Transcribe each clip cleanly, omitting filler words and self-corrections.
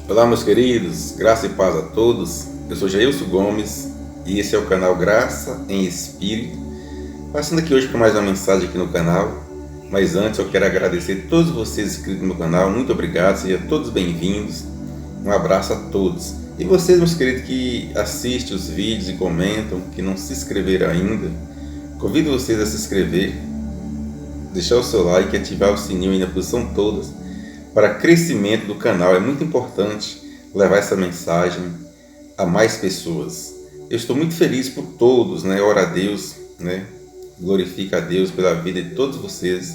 Olá, meus queridos, graça e paz a todos. Eu sou Jailson Gomes e esse é o canal Graça em Espírito. Passando aqui hoje com mais uma mensagem aqui no canal. Mas antes eu quero agradecer a todos vocês inscritos no meu canal. Muito obrigado, sejam todos bem-vindos. Um abraço a todos. E vocês, meus queridos, que assistem os vídeos e comentam, que não se inscreveram ainda, convido vocês a se inscrever, deixar o seu like e ativar o sininho aí na posição todas, para crescimento do canal. É muito importante levar essa mensagem a mais pessoas. Eu estou muito feliz por todos, ora a Deus, glorifica a Deus pela vida de todos vocês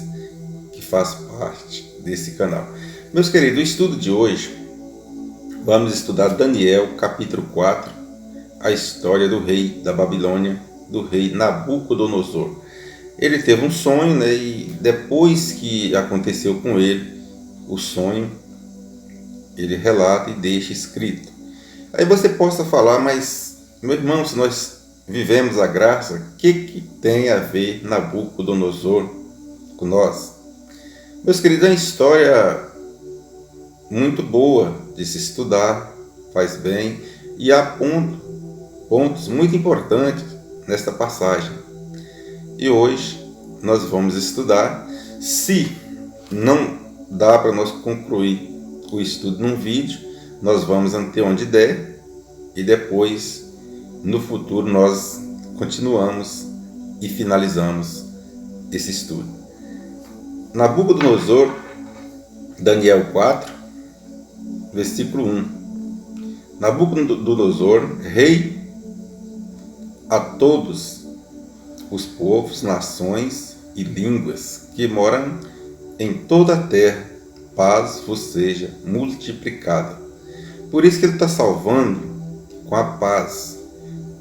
que fazem parte desse canal. Meus queridos, o estudo de hoje, vamos estudar Daniel capítulo 4, a história do rei da Babilônia, do rei Nabucodonosor. Ele teve um sonho, e depois que aconteceu com ele o sonho, ele relata e deixa escrito. Aí você possa falar, mas meu irmão, se nós vivemos a graça, o que tem a ver Nabucodonosor com nós? Meus queridos, é uma história muito boa de se estudar, faz bem, e há pontos muito importantes nesta passagem. E hoje nós vamos estudar. Se não dá para nós concluir o estudo num vídeo, nós vamos até onde der e depois, no futuro, nós continuamos e finalizamos esse estudo. Nabucodonosor, Daniel 4, versículo 1. Nabucodonosor, rei a todos os povos, nações e línguas que moram em toda a terra, paz vos seja multiplicada. Por isso que ele está salvando com a paz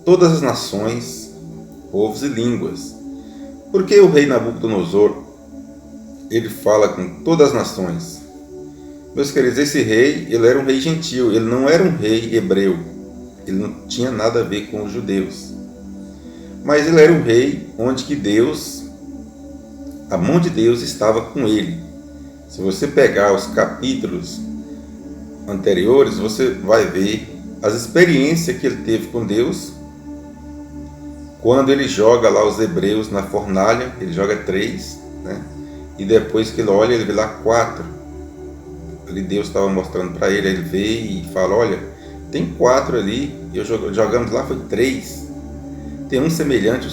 todas as nações, povos e línguas. Porque o rei Nabucodonosor, ele fala com todas as nações. Meus queridos, esse rei, ele era um rei gentil, ele não era um rei hebreu. Ele não tinha nada a ver com os judeus. Mas ele era um rei onde que a mão de Deus estava com ele. Se você pegar os capítulos anteriores, você vai ver as experiências que ele teve com Deus. Quando ele joga lá os hebreus na fornalha, ele joga 3, e depois que ele olha, ele vê lá 4. Ali Deus estava mostrando para ele, ele vê e fala, olha, tem 4 ali, e jogamos lá, foi 3. Tem um semelhante,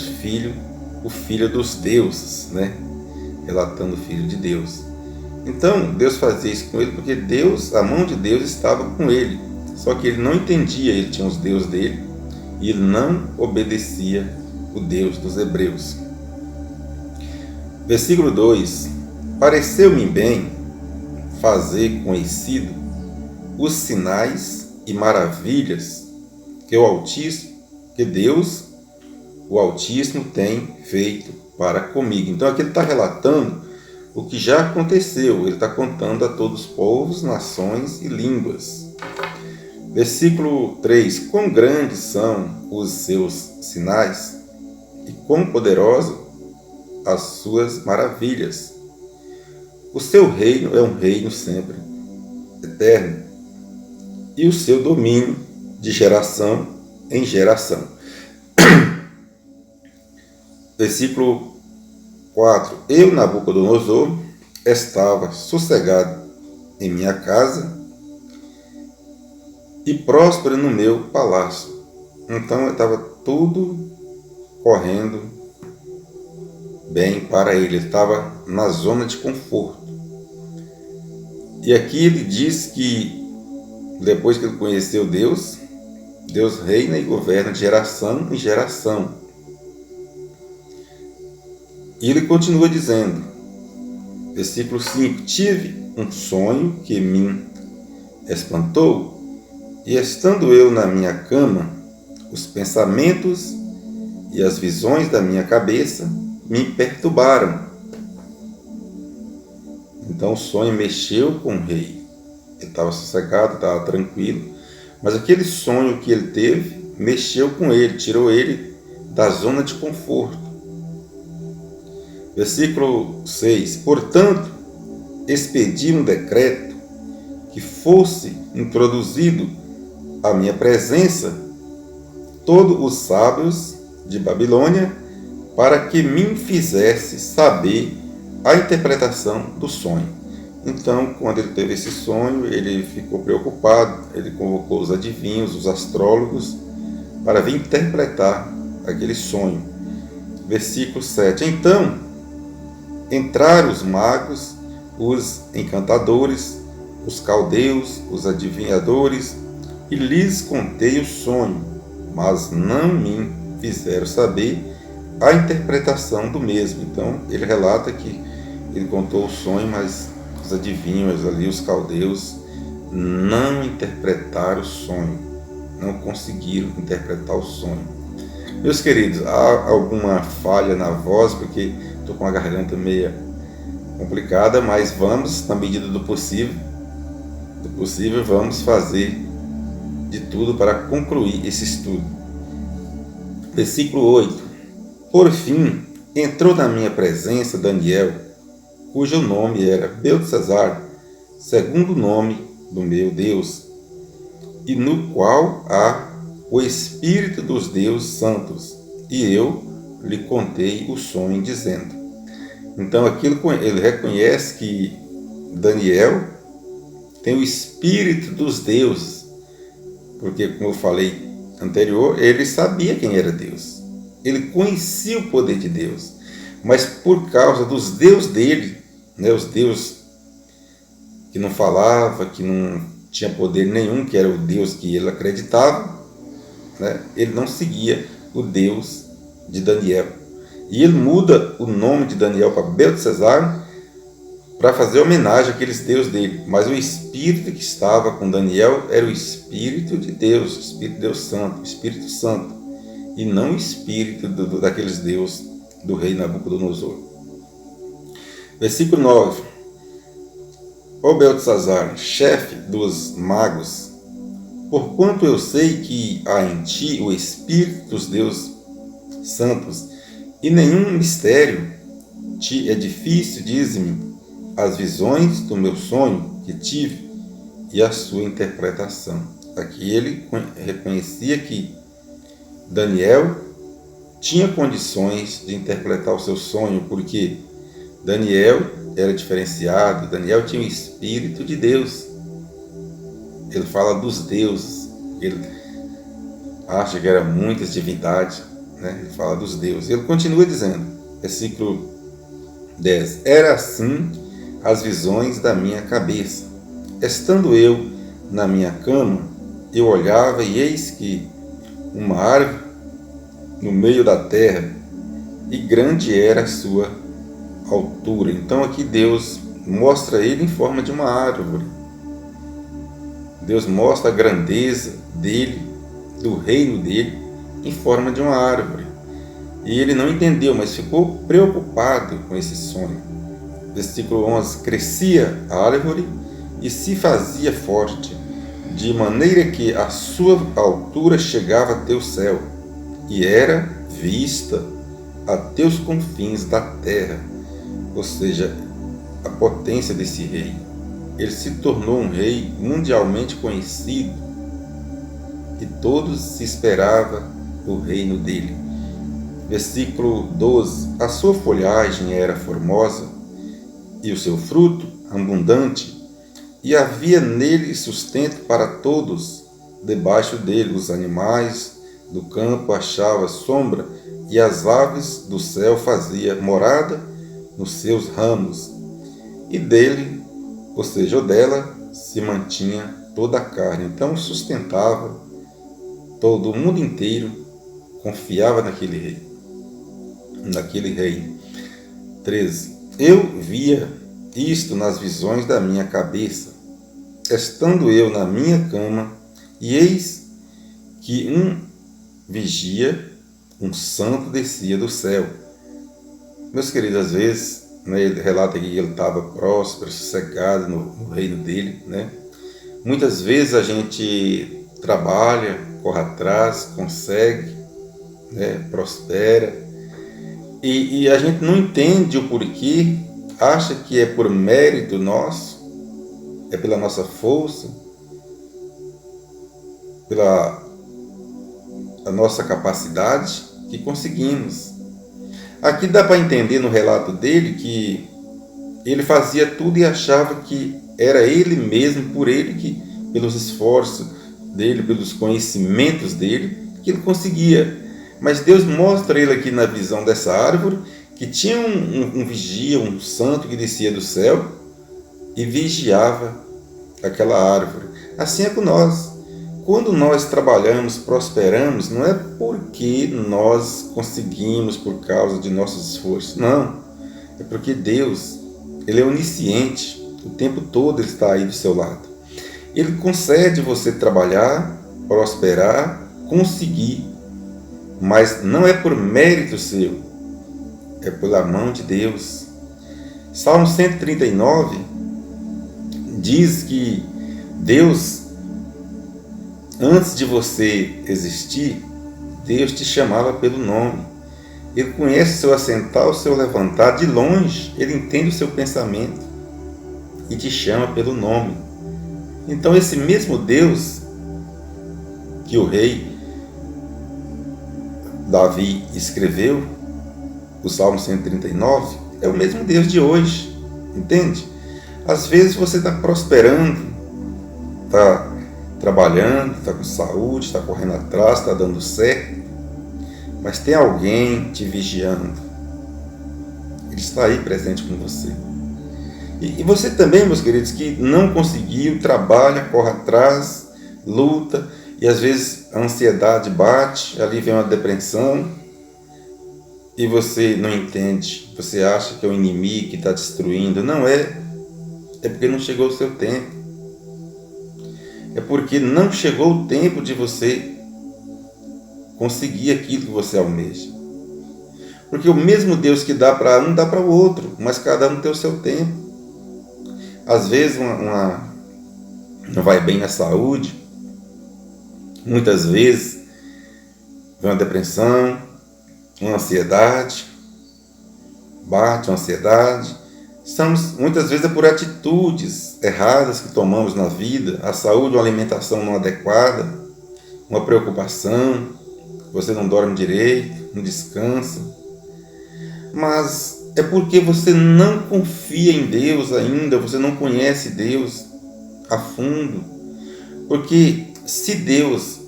o filho dos deuses, relatando o Filho de Deus. Então, Deus fazia isso com ele porque a mão de Deus estava com ele. Só que ele não entendia, ele tinha os deuses dele e ele não obedecia o Deus dos hebreus. Versículo 2. Pareceu-me bem fazer conhecido os sinais e maravilhas que Deus, o Altíssimo, tem feito para comigo. Então aqui ele está relatando o que já aconteceu. Ele está contando a todos os povos, nações e línguas. Versículo 3. Quão grandes são os seus sinais e quão poderosas as suas maravilhas. O seu reino é um reino sempre eterno e o seu domínio de geração em geração. Versículo 4. Eu, Nabucodonosor, estava sossegado em minha casa e próspero no meu palácio. Então estava tudo correndo bem para ele. Ele estava na zona de conforto. E aqui ele diz que depois que ele conheceu Deus, Deus reina e governa de geração em geração. E ele continua dizendo, versículo 5, tive um sonho que me espantou, e estando eu na minha cama, os pensamentos e as visões da minha cabeça me perturbaram. Então o sonho mexeu com o rei. Ele estava sossegado, estava tranquilo, mas aquele sonho que ele teve mexeu com ele, tirou ele da zona de conforto. Versículo 6. Portanto, expedi um decreto que fosse introduzido à minha presença todos os sábios de Babilônia, para que me fizesse saber a interpretação do sonho. Então, quando ele teve esse sonho, ele ficou preocupado, ele convocou os adivinhos, os astrólogos, para vir interpretar aquele sonho. Versículo 7. Então, entraram os magos, os encantadores, os caldeus, os adivinhadores, e lhes contei o sonho, mas não me fizeram saber a interpretação do mesmo. Então, ele relata que ele contou o sonho, mas os adivinhos ali, os caldeus, não interpretaram o sonho, não conseguiram interpretar o sonho. Meus queridos, há alguma falha na voz, porque estou com a garganta meia complicada, mas vamos, na medida do possível, vamos fazer de tudo para concluir esse estudo. Versículo 8. Por fim, entrou na minha presença Daniel, cujo nome era Beltesazar, segundo o nome do meu Deus, e no qual há o Espírito dos deuses santos, e eu lhe contei o sonho, dizendo. Então, ele reconhece que Daniel tem o Espírito dos deuses, porque, como eu falei anterior, ele sabia quem era Deus, ele conhecia o poder de Deus, mas por causa dos deuses dele, os deuses que não falava, que não tinha poder nenhum, que era o Deus que ele acreditava, ele não seguia o Deus de Daniel. E ele muda o nome de Daniel para Beltesazar para fazer homenagem àqueles deuses dele. Mas o espírito que estava com Daniel era o Espírito de Deus, o Espírito de Deus Santo, o Espírito Santo, e não o espírito daqueles deuses do rei Nabucodonosor. Versículo 9. Ó Beltesazar, chefe dos magos, porquanto eu sei que há em ti o Espírito dos deuses santos, e nenhum mistério te é difícil, dize-me as visões do meu sonho que tive e a sua interpretação. Aqui ele reconhecia que Daniel tinha condições de interpretar o seu sonho, porque Daniel era diferenciado, Daniel tinha o Espírito de Deus. Ele fala dos deuses, ele acha que eram muitas divindades, ele fala dos deuses. Ele continua dizendo, versículo 10, era assim as visões da minha cabeça. Estando eu na minha cama, eu olhava e eis que uma árvore no meio da terra, e grande era a sua altura. Então aqui Deus mostra ele em forma de uma árvore. Deus mostra a grandeza dele, do reino dele, em forma de uma árvore. E ele não entendeu, mas ficou preocupado com esse sonho. Versículo 11. Crescia a árvore e se fazia forte, de maneira que a sua altura chegava até o céu, e era vista até os confins da terra. Ou seja, a potência desse rei. Ele se tornou um rei mundialmente conhecido, e todos se esperavam o reino dele. Versículo 12. A sua folhagem era formosa, e o seu fruto abundante, e havia nele sustento para todos. Debaixo dele os animais do campo achavam sombra, e as aves do céu faziam morada nos seus ramos. E dele, ou seja, dela, se mantinha toda a carne. Então sustentava todo o mundo inteiro, confiava naquele rei. 13. Eu via isto nas visões da minha cabeça, estando eu na minha cama, e eis que um vigia, um santo, descia do céu. Meus queridos, às vezes, ele relata que ele estava próspero, sossegado no reino dele. Muitas vezes a gente trabalha, corre atrás, consegue, prospera, e a gente não entende o porquê, acha que é por mérito nosso, é pela nossa força, pela a nossa capacidade que conseguimos. Aqui dá para entender no relato dele que ele fazia tudo e achava que era ele mesmo, por ele, que pelos esforços dele, pelos conhecimentos dele, que ele conseguia. Mas Deus mostra ele aqui na visão dessa árvore, que tinha um vigia, um santo que descia do céu e vigiava aquela árvore. Assim é com nós. Quando nós trabalhamos, prosperamos, não é porque nós conseguimos por causa de nossos esforços. Não. É porque Deus, Ele é onisciente. O tempo todo Ele está aí do seu lado. Ele concede você trabalhar, prosperar, conseguir. Mas não é por mérito seu. É pela mão de Deus. Salmo 139 diz que Deus, antes de você existir, Deus te chamava pelo nome. Ele conhece o seu assentar, o seu levantar. De longe, Ele entende o seu pensamento e te chama pelo nome. Então, esse mesmo Deus que o rei Davi escreveu, o Salmo 139, é o mesmo Deus de hoje. Entende? Às vezes você está prosperando, está trabalhando, está com saúde, está correndo atrás, está dando certo, mas tem alguém te vigiando. Ele está aí presente com você. E você também, meus queridos, que não conseguiu, trabalha, corre atrás, luta, e às vezes a ansiedade bate, ali vem uma depressão, e você não entende, você acha que é o inimigo que está destruindo. Não é, é porque não chegou o seu tempo. É porque não chegou o tempo de você conseguir aquilo que você almeja. Porque o mesmo Deus que dá para um, dá para o outro, mas cada um tem o seu tempo. Às vezes não vai bem na saúde, muitas vezes vem uma depressão, uma ansiedade, bate uma ansiedade. Muitas vezes é por atitudes erradas que tomamos na vida, a saúde, uma alimentação não adequada, uma preocupação, você não dorme direito, não descansa. Mas é porque você não confia em Deus ainda, você não conhece Deus a fundo. Porque se Deus,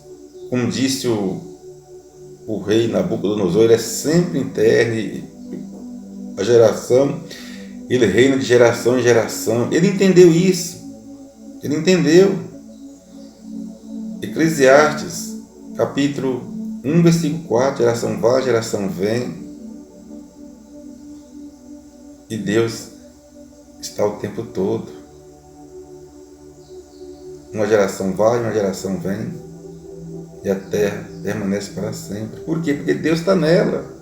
como disse o rei Nabucodonosor, ele é sempre eterno, a geração, ele reina de geração em geração. Ele entendeu isso. Ele entendeu. Eclesiastes, capítulo 1, versículo 4, geração vai, geração vem. E Deus está o tempo todo. Uma geração vai, uma geração vem. E a terra permanece para sempre. Por quê? Porque Deus está nela.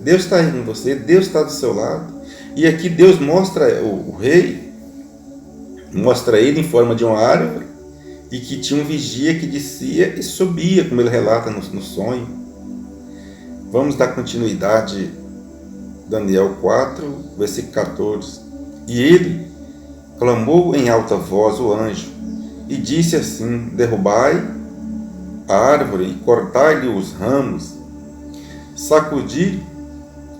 Deus está aí com você, Deus está do seu lado. E aqui Deus mostra o rei, mostra ele em forma de uma árvore, e que tinha um vigia que descia e subia, como ele relata no sonho. Vamos dar continuidade, Daniel 4, versículo 14. E ele clamou em alta voz o anjo, e disse assim: derrubai a árvore e cortai-lhe os ramos, sacudi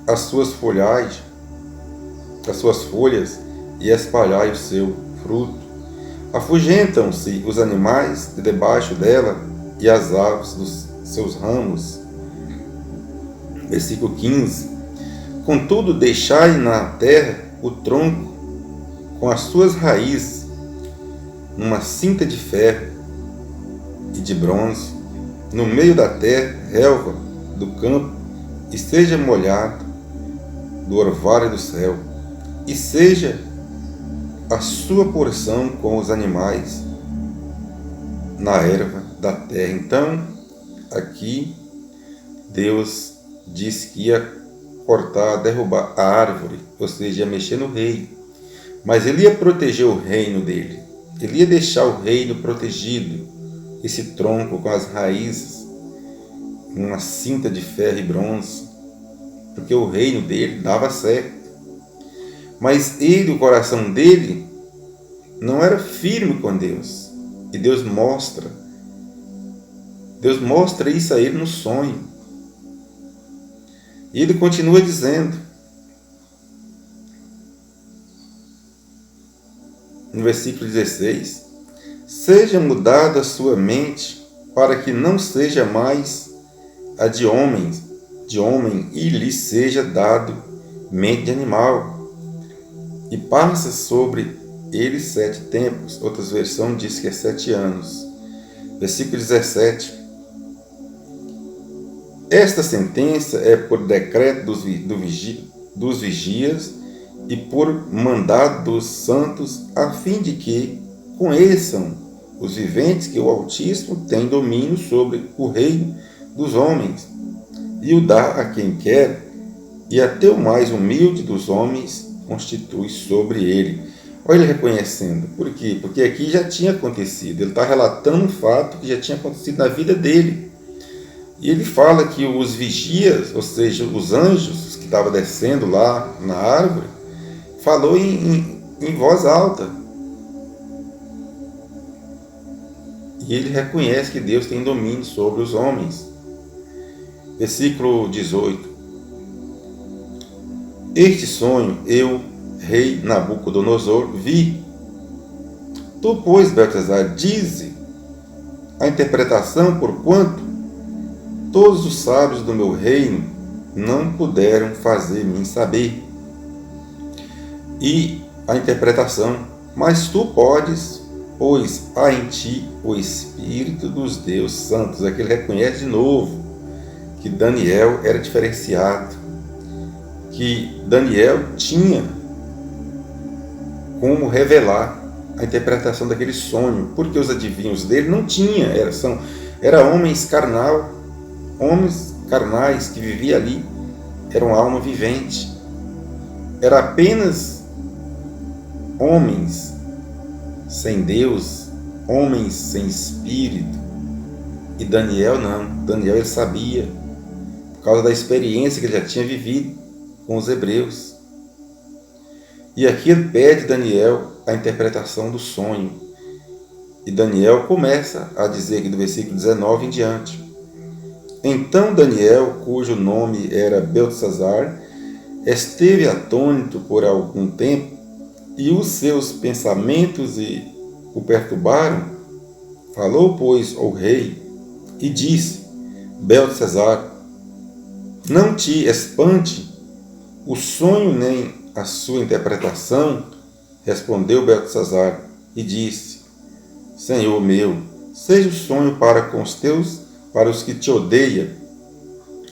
as suas folhagens, as suas folhas, e espalhai o seu fruto. Afugentam-se os animais de debaixo dela e as aves dos seus ramos. Versículo 15. Contudo, deixai na terra o tronco com as suas raízes, numa cinta de ferro e de bronze, no meio da terra, relva do campo, e seja molhado do orvalho do céu, e seja a sua porção com os animais na erva da terra. Então, aqui, Deus disse que ia cortar, derrubar a árvore, ou seja, ia mexer no rei. Mas ele ia proteger o reino dele. Ele ia deixar o reino protegido, esse tronco com as raízes, uma cinta de ferro e bronze, porque o reino dele dava certo. Mas ele, o coração dele, não era firme com Deus. E Deus mostra isso a ele no sonho. E ele continua dizendo, no versículo 16, seja mudada a sua mente para que não seja mais a de homem, e lhe seja dado mente de animal. E passa sobre ele 7 tempos. Outras versões diz que é 7 anos. Versículo 17. Esta sentença é por decreto dos vigias e por mandado dos santos, a fim de que conheçam os viventes que o Altíssimo tem domínio sobre o reino dos homens, e o dá a quem quer, e até o mais humilde dos homens constitui sobre ele. Olha ele reconhecendo. Por quê? Porque aqui já tinha acontecido. Ele está relatando um fato que já tinha acontecido na vida dele. E ele fala que os vigias, ou seja, os anjos que estavam descendo lá na árvore, falou em voz alta. E ele reconhece que Deus tem domínio sobre os homens. Versículo 18. Este sonho eu, rei Nabucodonosor, vi. Tu, pois, Beltesazar, dize a interpretação, porquanto todos os sábios do meu reino não puderam fazer-me saber. E a interpretação, mas tu podes, pois há em ti o Espírito dos Deus Santos. Aqui ele reconhece de novo que Daniel era diferenciado, que Daniel tinha como revelar a interpretação daquele sonho, porque os adivinhos dele não tinham, eram homens carnais que viviam ali, eram alma vivente, era apenas homens sem Deus, homens sem espírito. E Daniel não, Daniel ele sabia, por causa da experiência que ele já tinha vivido com os hebreus. E aqui ele pede Daniel a interpretação do sonho. E Daniel começa a dizer aqui do versículo 19 em diante. Então Daniel, cujo nome era Beltesazar, esteve atônito por algum tempo, e os seus pensamentos o perturbaram. Falou, pois, ao rei, e disse, Beltesazar, não te espante o sonho nem a sua interpretação. Respondeu Beltesazar e disse, Senhor meu, seja o sonho para os que te odeiam,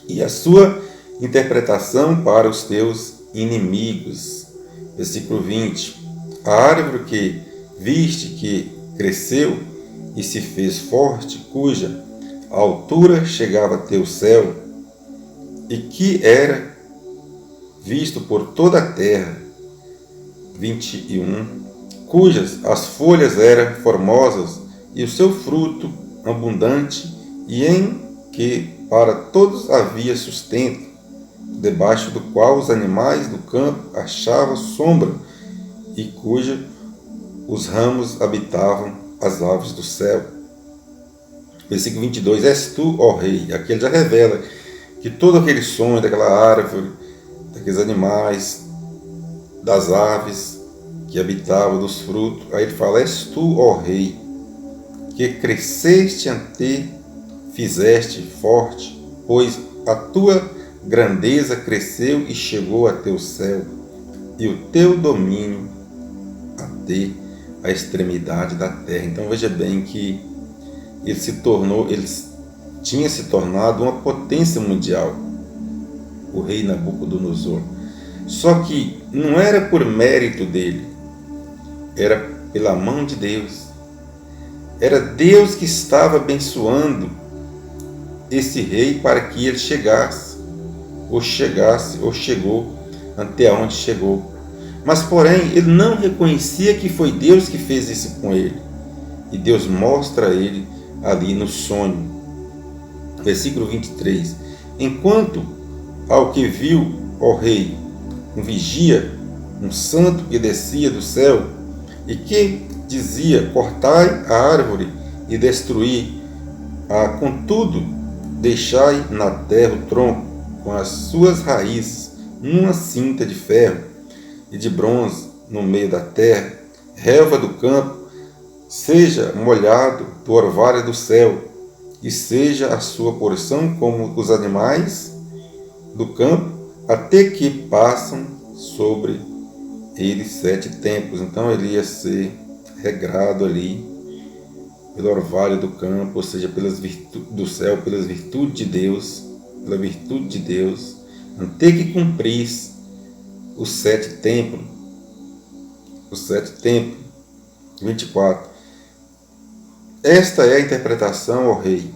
e a sua interpretação para os teus inimigos. Versículo 20. A árvore que viste que cresceu e se fez forte, cuja altura chegava até o céu, e que era visto por toda a terra. 21. Cujas as folhas eram formosas e o seu fruto abundante, e em que para todos havia sustento, debaixo do qual os animais do campo achavam sombra, e cuja os ramos habitavam as aves do céu. Versículo 22. És tu, ó rei. Aqui ele já revela que todo aquele sonho daquela árvore, daqueles animais, das aves que habitavam, dos frutos, aí ele fala, és tu, ó rei, que cresceste ante, fizeste forte, pois a tua grandeza cresceu e chegou até o céu, e o teu domínio até a extremidade da terra. Então veja bem que ele tinha se tornado uma potência mundial, o rei Nabucodonosor. Só que não era por mérito dele, era pela mão de Deus. Era Deus que estava abençoando esse rei para que ele chegou até onde chegou. Mas, porém, ele não reconhecia que foi Deus que fez isso com ele. E Deus mostra a ele ali no sonho. Versículo 23. Enquanto ao que viu, ó rei, um vigia, um santo que descia do céu, e que dizia: cortai a árvore e destruí-a, contudo, deixai na terra o tronco com as suas raízes numa cinta de ferro e de bronze no meio da terra, relva do campo, seja molhado do orvalho do céu, e seja a sua porção como os animais do campo, até que passam sobre ele 7 tempos. Então ele ia ser regrado ali pelo orvalho do campo, ou seja, pelas do céu, pelas virtudes de Deus, pela virtude de Deus, até que cumprisse os 7 tempos. Os 7 tempos. 24. Esta é a interpretação, ó rei,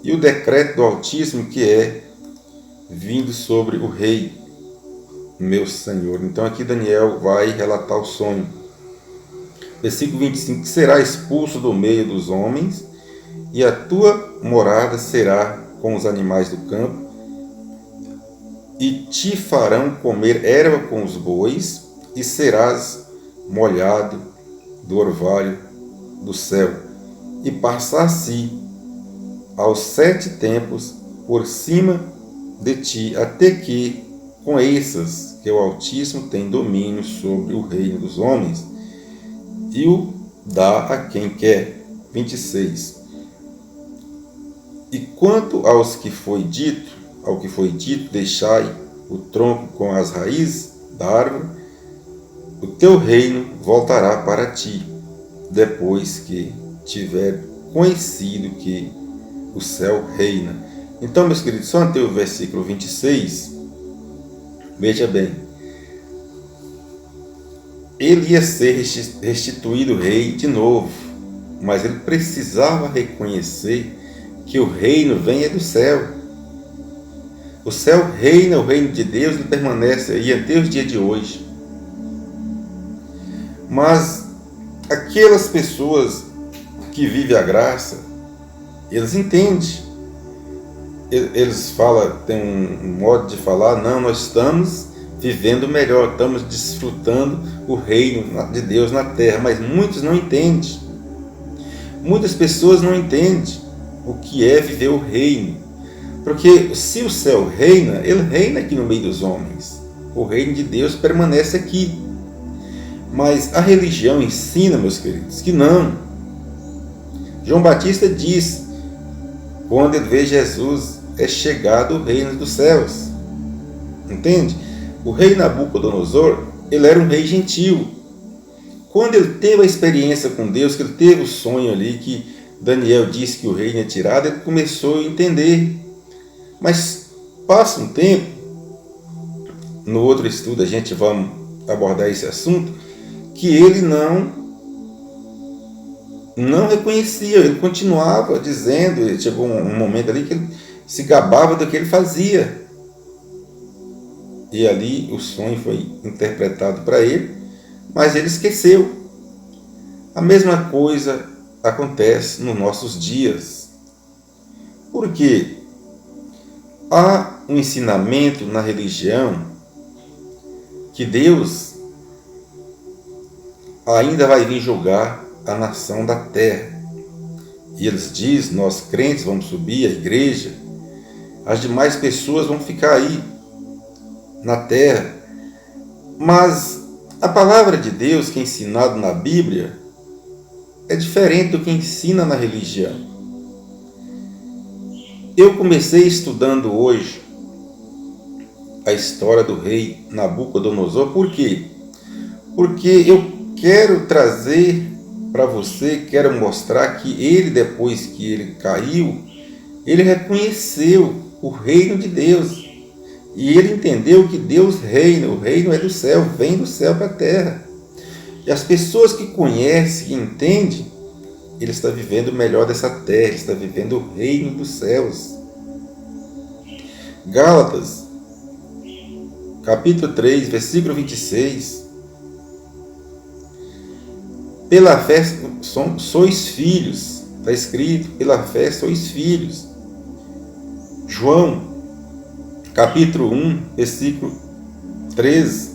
e o decreto do Altíssimo que é vindo sobre o rei, meu senhor. Então aqui Daniel vai relatar o sonho. Versículo 25. Será expulso do meio dos homens, e a tua morada será com os animais do campo, e te farão comer erva com os bois, e serás molhado do orvalho do céu, e passar-se aos 7 tempos por cima de ti, até que conheças que o Altíssimo tem domínio sobre o reino dos homens, e o dá a quem quer. 26. E quanto ao que foi dito, deixai o tronco com as raízes da árvore, o teu reino voltará para ti, depois que tiver conhecido que o céu reina. Então, meus queridos, só até o versículo 26, veja bem, ele ia ser restituído rei de novo, mas ele precisava reconhecer que o reino vem do céu. O céu reina, o reino de Deus, ele permanece aí até os dias de hoje. Mas aquelas pessoas que vivem a graça, eles entendem. Eles falam, tem um modo de falar: não, nós estamos vivendo melhor, estamos desfrutando o reino de Deus na terra. Mas muitos não entendem. Muitas pessoas não entendem o que é viver o reino. Porque se o céu reina, ele reina aqui no meio dos homens. O reino de Deus permanece aqui. Mas a religião ensina, meus queridos, que não. João Batista diz, quando ele vê Jesus, é chegado o reino dos céus. Entende? O rei Nabucodonosor, ele era um rei gentil. Quando ele teve a experiência com Deus, que ele teve o sonho ali, que Daniel disse que o reino é tirado, ele começou a entender. Mas passa um tempo, no outro estudo a gente vai abordar esse assunto, que ele não reconhecia, ele continuava dizendo, chegou um momento ali que ele se gabava do que ele fazia. E ali o sonho foi interpretado para ele, mas ele esqueceu. A mesma coisa acontece nos nossos dias. Por quê? Há um ensinamento na religião que Deus ainda vai vir julgar a nação da terra. E eles dizem, nós crentes vamos subir à igreja, as demais pessoas vão ficar aí na terra. Mas a palavra de Deus que é ensinada na Bíblia é diferente do que ensina na religião. Eu comecei estudando hoje a história do rei Nabucodonosor. Por quê? Porque eu quero trazer para você, quero mostrar que ele, depois que ele caiu, ele reconheceu o reino de Deus. E ele entendeu que Deus reina, o reino é do céu, vem do céu para a terra. E as pessoas que conhecem, que entendem, ele está vivendo o melhor dessa terra, ele está vivendo o reino dos céus. Gálatas, capítulo 3, versículo 26. Pela fé sois filhos, está escrito, pela fé sois filhos. João, capítulo 1, versículo 13.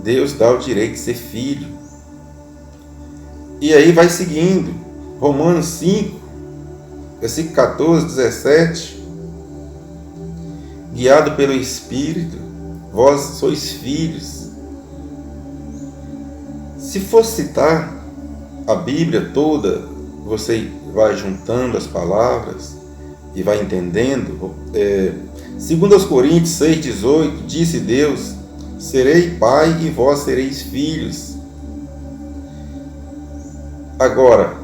Deus dá o direito de ser filho. E aí vai seguindo. Romanos 5, versículo 14, 17. Guiado pelo Espírito, vós sois filhos. Se for citar a Bíblia toda, você vai juntando as palavras e vai entendendo. 2 Coríntios 6,18, disse Deus: serei pai e vós sereis filhos. Agora,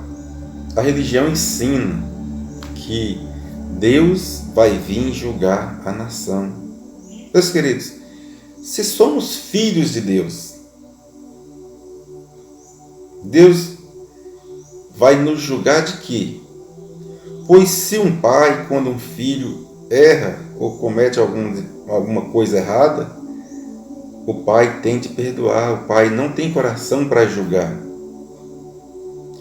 a religião ensina que Deus vai vir julgar a nação. Meus queridos, se somos filhos de Deus, Deus vai nos julgar de quê? Pois se um pai, quando um filho erra ou comete alguma coisa errada, o pai tem de perdoar. O pai não tem coração para julgar.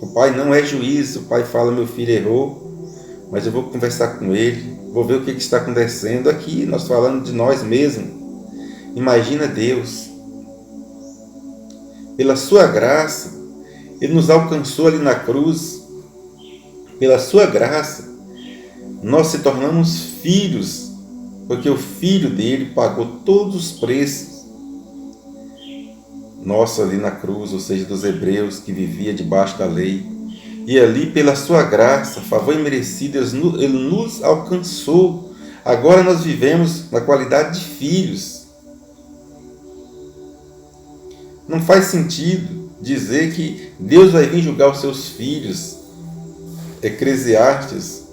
O pai não é juiz. O pai fala: meu filho errou, mas eu vou conversar com ele, vou ver o que está acontecendo. Aqui nós falando de nós mesmos. Imagina Deus. Pela sua graça, Ele nos alcançou ali na cruz. Pela sua graça, nós se tornamos filhos, porque o Filho dele pagou todos os preços nosso ali na cruz, ou seja, dos hebreus que vivia debaixo da lei. E ali, pela sua graça, favor imerecido, Ele nos alcançou. Agora nós vivemos na qualidade de filhos. Não faz sentido dizer que Deus vai vir julgar os seus filhos. Eclesiastes,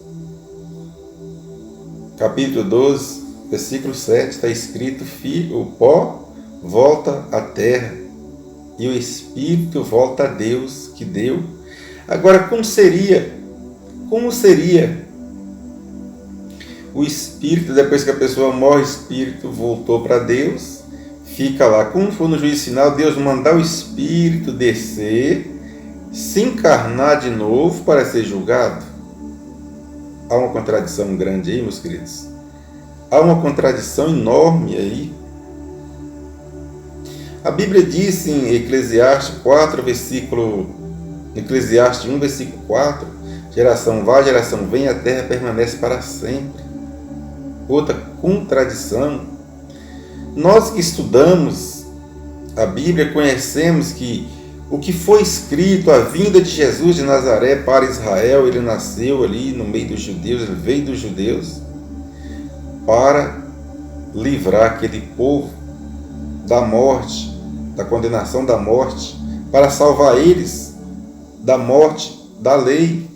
capítulo 12, versículo 7, está escrito: filho, o pó volta à terra e o espírito volta a Deus que deu. Agora, como seria o espírito, depois que a pessoa morre, o espírito voltou para Deus, fica lá. Como for no juízo final, Deus mandar o espírito descer, se encarnar de novo para ser julgado? Há uma contradição grande aí, meus queridos. Há uma contradição enorme aí. A Bíblia diz em Eclesiastes 1, versículo 4, geração vai, geração vem, a terra permanece para sempre. Outra contradição. Nós que estudamos a Bíblia conhecemos que o que foi escrito, a vinda de Jesus de Nazaré para Israel, ele nasceu ali no meio dos judeus, ele veio dos judeus para livrar aquele povo da morte, da condenação da morte, para salvar eles da morte, da lei,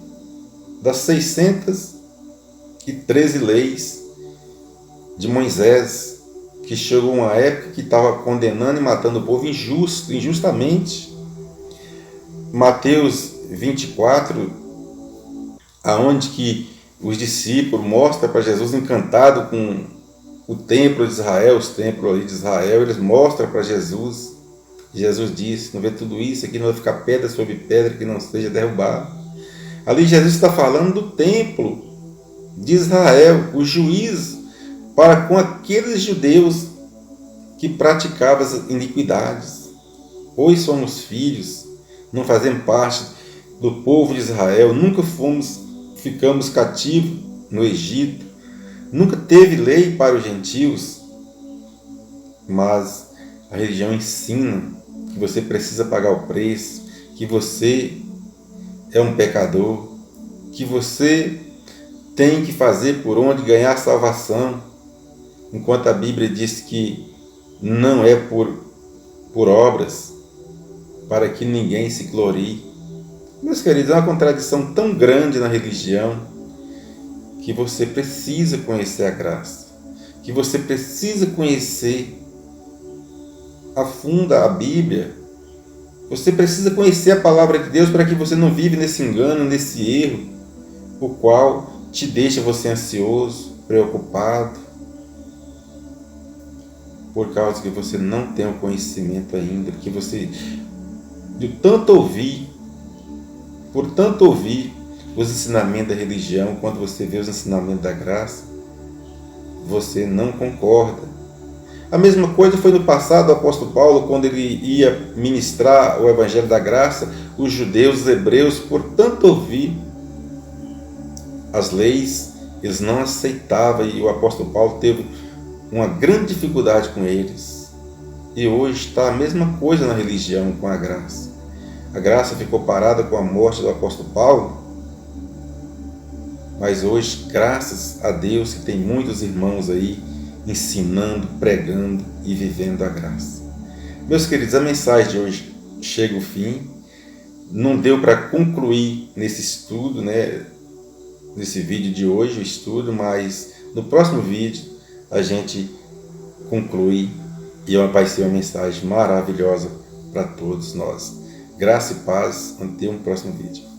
das 613 leis de Moisés, que chegou uma época que estava condenando e matando o povo injustamente. Mateus 24, aonde que os discípulos mostram para Jesus, encantado com o templo de Israel, os templos ali de Israel, eles mostram para Jesus. Jesus disse: não vê tudo isso aqui, não vai ficar pedra sobre pedra que não seja derrubado. Ali Jesus está falando do templo de Israel, o juízo para com aqueles judeus que praticavam as iniquidades. Hoje somos filhos, não fazemos parte do povo de Israel, nunca ficamos cativos no Egito, nunca teve lei para os gentios, mas a religião ensina que você precisa pagar o preço, que você é um pecador, que você tem que fazer por onde ganhar salvação, enquanto a Bíblia diz que não é por obras, para que ninguém se glorie. Meus queridos, é uma contradição tão grande na religião que você precisa conhecer a graça, que você precisa conhecer a fundo a Bíblia. Você precisa conhecer a palavra de Deus para que você não vive nesse engano, nesse erro, o qual te deixa você ansioso, preocupado, por causa que você não tem o conhecimento ainda, porque você, por tanto ouvir os ensinamentos da religião, quando você vê os ensinamentos da graça, você não concorda. A mesma coisa foi no passado o apóstolo Paulo, quando ele ia ministrar o Evangelho da Graça, os judeus, os hebreus, por tanto ouvir as leis, eles não aceitavam, e o apóstolo Paulo teve uma grande dificuldade com eles. E hoje está a mesma coisa na religião com a graça. A graça ficou parada com a morte do apóstolo Paulo, mas hoje, graças a Deus, que tem muitos irmãos aí ensinando, pregando e vivendo a graça. Meus queridos, a mensagem de hoje chega ao fim. Não deu para concluir nesse estudo, nesse vídeo de hoje, o estudo, mas no próximo vídeo a gente conclui e vai ser uma mensagem maravilhosa para todos nós. Graça e paz, até um próximo vídeo.